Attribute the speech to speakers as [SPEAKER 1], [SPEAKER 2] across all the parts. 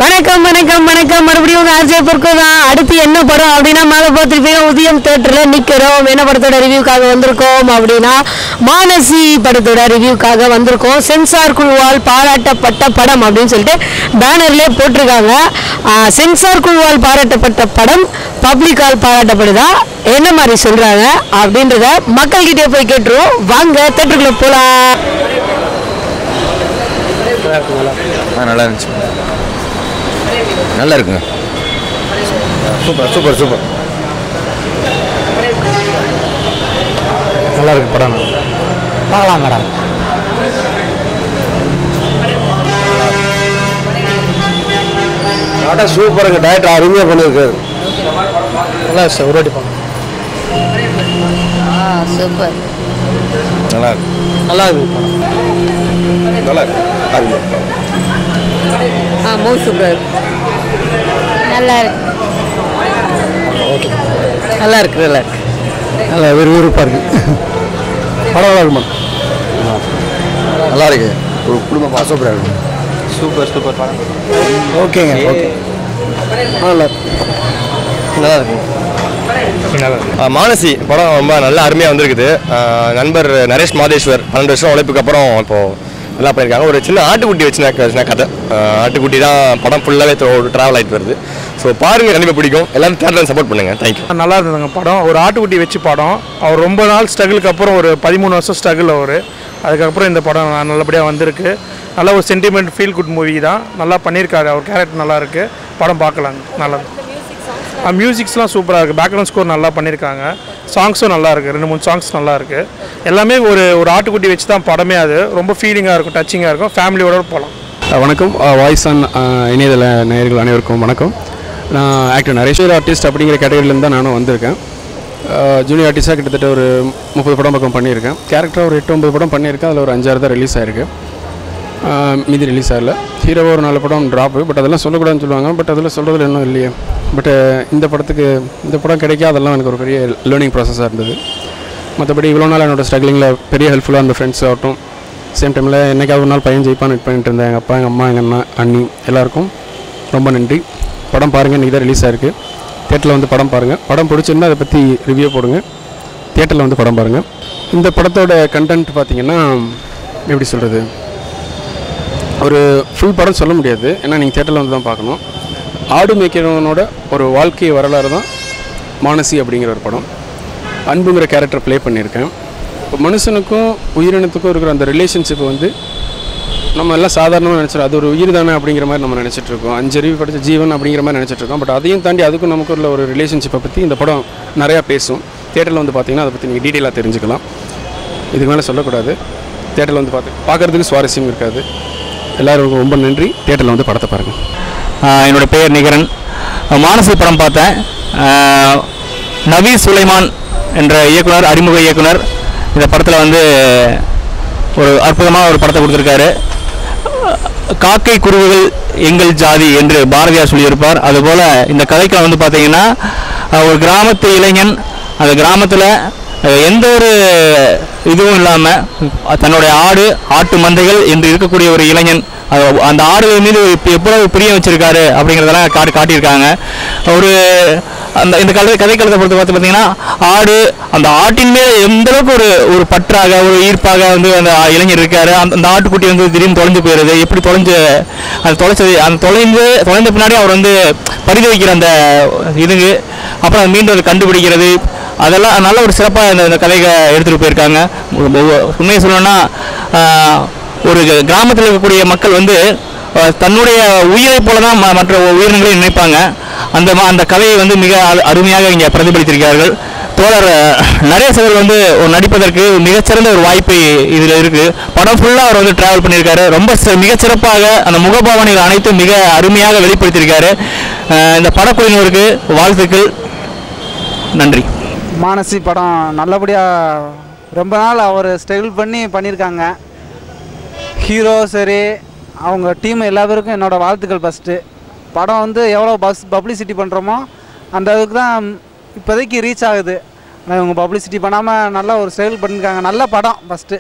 [SPEAKER 1] வணக்கம் வணக்கம் வணக்கம் மறுபடியும் உங்க ஆர்ஜே பொறுக்கு தான். அடுத்து என்ன படம் அப்படின்னா மேலே பார்த்துருப்பீங்க உதயம் தேட்டரில் நிற்கிறோம். என்ன படத்தோட ரிவ்யூக்காக வந்திருக்கோம் அப்படின்னா மானசி படத்தோட ரிவ்யூக்காக வந்திருக்கோம். சென்சார் குழுவால் பாராட்டப்பட்ட படம் அப்படின்னு சொல்லிட்டு பேனர்லேயே போட்டிருக்காங்க. சென்சார் குழுவால் பாராட்டப்பட்ட படம் பப்ளிக்கால் பாராட்டப்படுதா, என்ன மாதிரி சொல்கிறாங்க அப்படின்றத மக்கள்கிட்டே போய் கேட்டுருவோம். வாங்க தேட்டருக்குள்ளே போகலாம்.
[SPEAKER 2] நல்லா இருந்துச்சு, நல்லா இருக்குங்க. சூப்பர் சூப்பர் சூப்பர்,
[SPEAKER 3] நல்லா இருக்கு படம். பார்க்கலாம் மேடம்.
[SPEAKER 2] படம் சூப்பருங்க. டைரக்டர் அருமையாக பண்ணியிருக்காரு.
[SPEAKER 3] நல்லா சார், ஒரு வாட்டி பார்க்கலாம்.
[SPEAKER 1] சூப்பர்,
[SPEAKER 2] நல்லா இருக்கு,
[SPEAKER 3] நல்லா இருக்கு படம்.
[SPEAKER 2] நல்லா இருக்கு, அருமை.
[SPEAKER 1] சூப்பர், நல்லா இருக்கு,
[SPEAKER 3] ஓகே,
[SPEAKER 1] நல்லா இருக்கு, நல்லா இருக்கு,
[SPEAKER 3] நல்லா விறுவிறுப்பாக இருக்கு படம். நல்லா இருக்குமா?
[SPEAKER 2] நல்லா இருக்கு, ஒரு குடும்பமாக சூப்பராக இருக்கு. சூப்பர் சூப்பர் படம்.
[SPEAKER 3] ஓகேங்க, ஓகே, நல்லா
[SPEAKER 2] நல்லா இருக்கு. மானசி படம் ரொம்ப நல்லா அருமையாக வந்திருக்குது. நண்பர் நரேஷ் மாதேஸ்வர் 12 வருஷம் உழைப்புக்கு அப்புறம் இப்போது நல்லா பண்ணியிருக்காங்க. ஒரு சின்ன ஆட்டுக்குட்டி வச்சுனா கதை. ஆட்டுக்குட்டி தான் படம் ஃபுல்லாகவே ட்ராவல் ஆகிட்டு வருது. ஸோ பாருங்கள், கண்டிப்பாக பிடிக்கும். எல்லாரும் தேட்டரில் சப்போர்ட் பண்ணுங்கள். தேங்க்யூ.
[SPEAKER 4] நல்லா இருந்ததுங்க படம். ஒரு ஆட்டுக்குட்டி வச்சு படம். அவர் ரொம்ப நாள் ஸ்ட்ரகிளுக்கு அப்புறம் ஒரு 13 வருஷம் ஸ்ட்ரகிள் அவர். அதுக்கப்புறம் இந்த படம் நல்லபடியாக வந்திருக்கு. நல்ல ஒரு சென்டிமெண்ட் ஃபீல் குட் மூவி தான். நல்லா பண்ணியிருக்காரு. அவர் கேரக்டர் நல்லா இருக்குது. படம் பார்க்கலாங்க. நல்லா மியூசிக்ஸ்லாம் சூப்பராக இருக்குது. பேக்ரவுண்ட் ஸ்கோர் நல்லா பண்ணியிருக்காங்க. சாங்ஸும் நல்லா இருக்குது. 2-3 சாங்ஸ் நல்லா இருக்குது. எல்லாமே ஒரு ஆட்டுக்குட்டி வச்சு தான் படமே. அது ரொம்ப ஃபீலிங்காக இருக்கும், டச்சிங்காக இருக்கும். ஃபேமிலியோட போகலாம்.
[SPEAKER 5] வணக்கம். வாய்ஸ் ஆன் இணையதள நேயர்கள் அனைவருக்கும் வணக்கம். நான் ஆக்டர் நரேஷ் ஆர்டிஸ்ட் அப்படிங்கிற கேட்டகரியிலேருந்து தான் நானும் வந்திருக்கேன். ஜூனியர் ஆர்டிஸ்டாக கிட்டத்தட்ட ஒரு 30 படம் பக்கம் பண்ணியிருக்கேன். கேரக்டராக ஒரு 8-9 படம் பண்ணியிருக்கேன். அதில் ஒரு 5-6 தான் ரிலீஸ் ஆகிருக்கு. மீதி ரிலீஸ் ஆகல. ஹீரோவாக ஒரு 4 படம் ட்ராப்பு. பட் அதெல்லாம் சொல்லக்கூடாதுன்னு சொல்லுவாங்க. பட் அதில் சொல்கிறதுல இன்னும் இல்லையே. பட் இந்த படம் கிடைக்காது. அதெல்லாம் எனக்கு ஒரு பெரிய லேர்னிங் ப்ராசஸாக இருந்தது. மற்றபடி இவ்வளோ நாள் என்னோடய ஸ்ட்ரகிளிங்கில் பெரிய ஹெல்ப்ஃபுல்லாக இருந்த ஃப்ரெண்ட்ஸ் ஆகட்டும், சேம் டைமில் என்றைக்காவது ஒரு நாள் பையன் ஜெயிப்பான்னு வெயிட் பண்ணிட்டு இருந்தேன். எங்கள் அப்பா, எங்கள் அம்மா, எங்கள் அண்ணா, அண்ணி எல்லாருக்கும் ரொம்ப நன்றி. படம் பாருங்கள். இன்றைக்கி தான் ரிலீஸ் ஆகிருக்கு. தேட்டரில் வந்து படம் பாருங்கள். படம் பிடிச்சிருந்தால் அதை பற்றி ரிவ்யூ போடுங்க. தேட்டரில் வந்து படம் பாருங்கள். இந்த படத்தோட கண்டென்ட் பார்த்திங்கன்னா எப்படி சொல்கிறது, ஒரு ஃபுல் படம் சொல்ல முடியாது. ஏன்னா நீங்கள் தேட்டரில் வந்து தான் பார்க்கணும். ஆடு மேய்க்கிறவனோட ஒரு வாழ்க்கை வரலாறு தான் மானசி அப்படிங்கிற ஒரு படம். அன்புங்கிற கேரக்டர் ப்ளே பண்ணியிருக்கேன். இப்போ மனுஷனுக்கும் உயிரினத்துக்கும் இருக்கிற அந்த ரிலேஷன்ஷிப்பை வந்து நம்ம எல்லாம் சாதாரணமாக நினச்சிடும். அது ஒரு உயிர் தானே அப்படிங்கிற மாதிரி நம்ம நினச்சிட்ருக்கோம். 5 அறிவு படித்த ஜீவன் அப்படிங்கிற மாதிரி நினச்சிட்ருக்கோம். பட் அதையும் தாண்டி அதுக்கும் நமக்கு உள்ள ஒரு ரிலேஷன்ஷிப்பை பற்றி இந்த படம் நிறையா பேசும். தேட்டரில் வந்து பார்த்திங்கன்னா அதை பற்றி நீங்கள் டீட்டெயிலாக தெரிஞ்சுக்கலாம். இதுக்கு மேலே சொல்லக்கூடாது. தேட்டரில் வந்து பார்க்குறதுக்கு சுவாரஸ்யம் இருக்காது. எல்லோருக்கும் ரொம்ப நன்றி. தேட்டரில் வந்து படத்தை பாருங்கள்.
[SPEAKER 6] என்னோடய பேர் நிகரன். மானசி படம் பார்த்தேன். நவி சுலைமான் என்ற இயக்குனர், அறிமுக இயக்குனர், இந்த படத்தில் வந்து ஒரு அற்புதமாக ஒரு படத்தை கொடுத்துருக்காரு. காக்கை குருவிகள் எங்கள் ஜாதி என்று பாரதியார் சொல்லியிருப்பார். அதுபோல் இந்த கதைக்கு வந்து பார்த்திங்கன்னா ஒரு கிராமத்து இளைஞன் அந்த கிராமத்தில் எந்த ஒரு இதுவும் இல்லாமல் தன்னுடைய ஆட்டு மந்தைகள் என்று இருக்கக்கூடிய ஒரு இளைஞன் அந்த ஆடுகள் மீது எவ்வளவு பிரியம் வச்சிருக்காரு அப்படிங்கிறதெல்லாம் காட்டியிருக்காங்க. ஒரு இந்த கதைக்களத்தை பொறுத்து பார்த்தீங்கன்னா அந்த ஆட்டின் மேல் எந்த அளவுக்கு ஒரு பற்றாக ஒரு ஈர்ப்பாக வந்து அந்த இளைஞர் இருக்காரு. அந்த ஆட்டுக்குட்டி வந்து திடீர்னு தொலைஞ்சு போயிடுது. எப்படி தொலைந்த பின்னாடி அவர் வந்து பரிதவிக்கிற அந்த இதுங்க, அப்புறம் மீண்டும் அதை கண்டுபிடிக்கிறது, அதெல்லாம் நல்ல ஒரு சிறப்பாக இந்த கதையை எடுத்துகிட்டு போயிருக்காங்க. உண்மையை சொல்லணும்னா ஒரு கிராமத்தில் இருக்கக்கூடிய மக்கள் வந்து தன்னுடைய உயிரை போல தான் மற்ற உயிரினங்களை நினைப்பாங்க. அந்த கதையை வந்து மிக அருமையாக இங்கே பிரதிபலித்திருக்கிறார்கள். தோழர் நரேஷ் அவர்கள் வந்து நடிப்பதற்கு மிகச்சிறந்த ஒரு வாய்ப்பு இதில் இருக்குது. படம் ஃபுல்லாக அவர் வந்து ட்ராவல் பண்ணியிருக்காரு. ரொம்ப மிகச்சிறப்பாக அந்த முகபாவனைகள் அனைத்தும் மிக அருமையாக வெளிப்படுத்தியிருக்காரு. இந்த படக்குழுவினருக்கு வாழ்த்துக்கள், நன்றி.
[SPEAKER 7] மானசி படம் நல்லபடியாக ரொம்ப நாள் அவர் ஸ்ட்ரகிள் பண்ணியிருக்காங்க. ஹீரோ சரி, அவங்க டீம் எல்லா பேருக்கும் என்னோடய வாழ்த்துக்கள். ஃபஸ்ட்டு படம் வந்து எவ்வளோ பப்ளிசிட்டி பண்ணுறோமோ அந்த அதுக்கு தான் இப்போதைக்கு ரீச் ஆகுது. ஆனால் இவங்க பப்ளிசிட்டி பண்ணாமல் நல்லா ஒரு ஸ்ட்ரகிள் பண்ணியிருக்காங்க. நல்ல படம் ஃபஸ்ட்டு.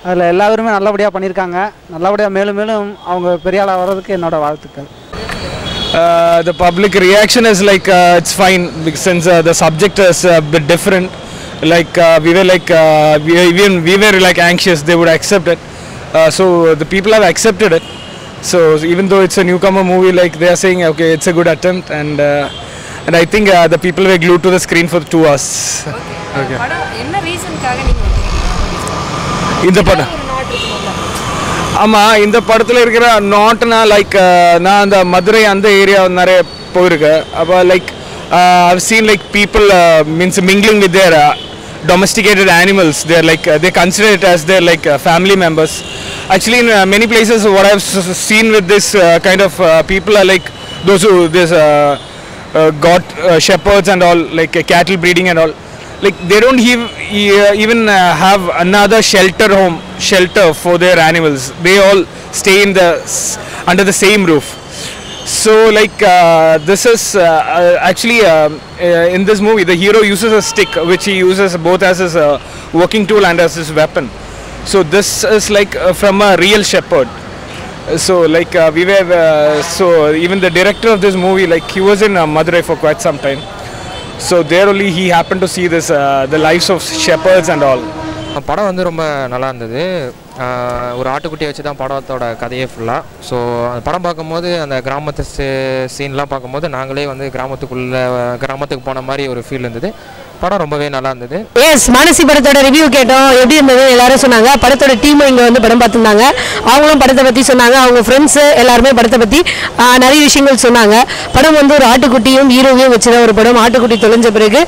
[SPEAKER 7] அதில் எல்லாருமே நல்லபடியாக பண்ணியிருக்காங்க. நல்லபடியாக மேலும் மேலும் அவங்க பெரிய ஆளாக வர்றதுக்கு என்னோடய வாழ்த்துக்கள்.
[SPEAKER 8] The public reaction is like it's fine since the subject is a bit different. Like we were like anxious they would accept it. So the people have accepted it. So even though it's a newcomer movie, like they are saying, okay, it's a good attempt, and I think the people were glued to the screen for 2 hours. Okay.
[SPEAKER 9] என்ன ரீசன்காக நீங்க
[SPEAKER 8] இந்த படம் ஆமாம், இந்த படத்தில் இருக்கிற நாட்னா like நான் அந்த மதுரை அந்த ஏரியா நிறைய போயிருக்கேன். அப்போ like I've seen like people means mingling with their domesticated animals. They're like they consider it as their like family members. Actually, in many places, what I've seen with this kind of people are like those who got shepherds and all, like cattle breeding and all. Like they don't even have another shelter for their animals. They all stay in under the same roof. So like this is actually in this movie the hero uses a stick which he uses both as his working tool and as his weapon. So this is like from a real shepherd. So like so even the director of this movie, like he was in Madurai for quite some time. So there only he happened to see this the lives of shepherds and all.
[SPEAKER 10] படம் வந்து ரொம்ப நல்லா இருந்தது. ஒரு ஆட்டுக்குட்டியை வச்சு தான் படத்தோட கதையே ஃபுல்லாக. ஸோ அந்த படம் பார்க்கும்போது அந்த கிராமத்து சீன்லாம் பார்க்கும்போது நாங்களே வந்து கிராமத்துக்கு போன மாதிரி ஒரு ஃபீல் இருந்தது. படம் ரொம்பவே நல்லா இருந்தது.
[SPEAKER 1] எஸ், மானசி படத்தோட ரிவ்யூ கேட்டோம், எப்படி இருந்தது எல்லாரும் சொன்னாங்க. படத்தோட டீமும் இங்கே வந்து படம் பார்த்துருந்தாங்க, அவங்களும் படத்தை பற்றி சொன்னாங்க. அவங்க ஃப்ரெண்ட்ஸு எல்லாருமே படத்தை பற்றி நிறைய விஷயங்கள் சொன்னாங்க. படம் வந்து ஒரு ஆட்டுக்குட்டியும் ஹீரோவையும் வச்சுதான் ஒரு படம். ஆட்டுக்குட்டி தொலைஞ்ச பிறகு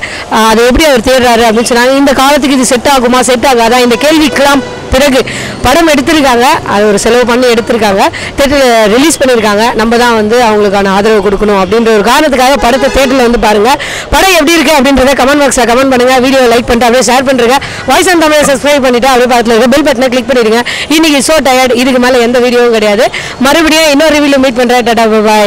[SPEAKER 1] அதை எப்படி அவர் தேடுறாரு அப்படின்னு சொன்னாங்க. இந்த காலத்துக்கு இது செட் ஆகுமா செட் ஆகாதா இந்த கேள்விக்கெல்லாம் பிறகு படம் எடுத்திருக்காங்க, அது ஒரு செலவு பண்ணி எடுத்திருக்காங்க, தேட்டரில் ரிலீஸ் பண்ணியிருக்காங்க. நம்ம தான் வந்து அவங்களுக்கான ஆதரவு கொடுக்கணும் அப்படின்ற ஒரு காரணத்துக்காக படத்தை தேட்டரில் வந்து பாருங்கள். படம் எப்படி இருக்குது அப்படின்றத கமெண்ட் பாக்ஸில் கமெண்ட் பண்ணுங்கள். வீடியோ லைக் பண்ணிட்டு அப்படியே ஷேர் பண்ணுறேங்க. வாய்ஸ் அண்ட் தமிழை சப்ஸ்கிரைப் பண்ணிவிட்டு அப்படியே பக்கத்தில் இருக்க பெல் பட்டனை கிளிக் பண்ணிடுங்க. இன்றைக்கி ஸோ டயர்ட், இதுக்கு மேலே எந்த வீடியோவும் கிடையாது. மறுபடியும் இன்னொரு ரிவ்யூவில் மீட் பண்ணுறேன். டாடா பாய்.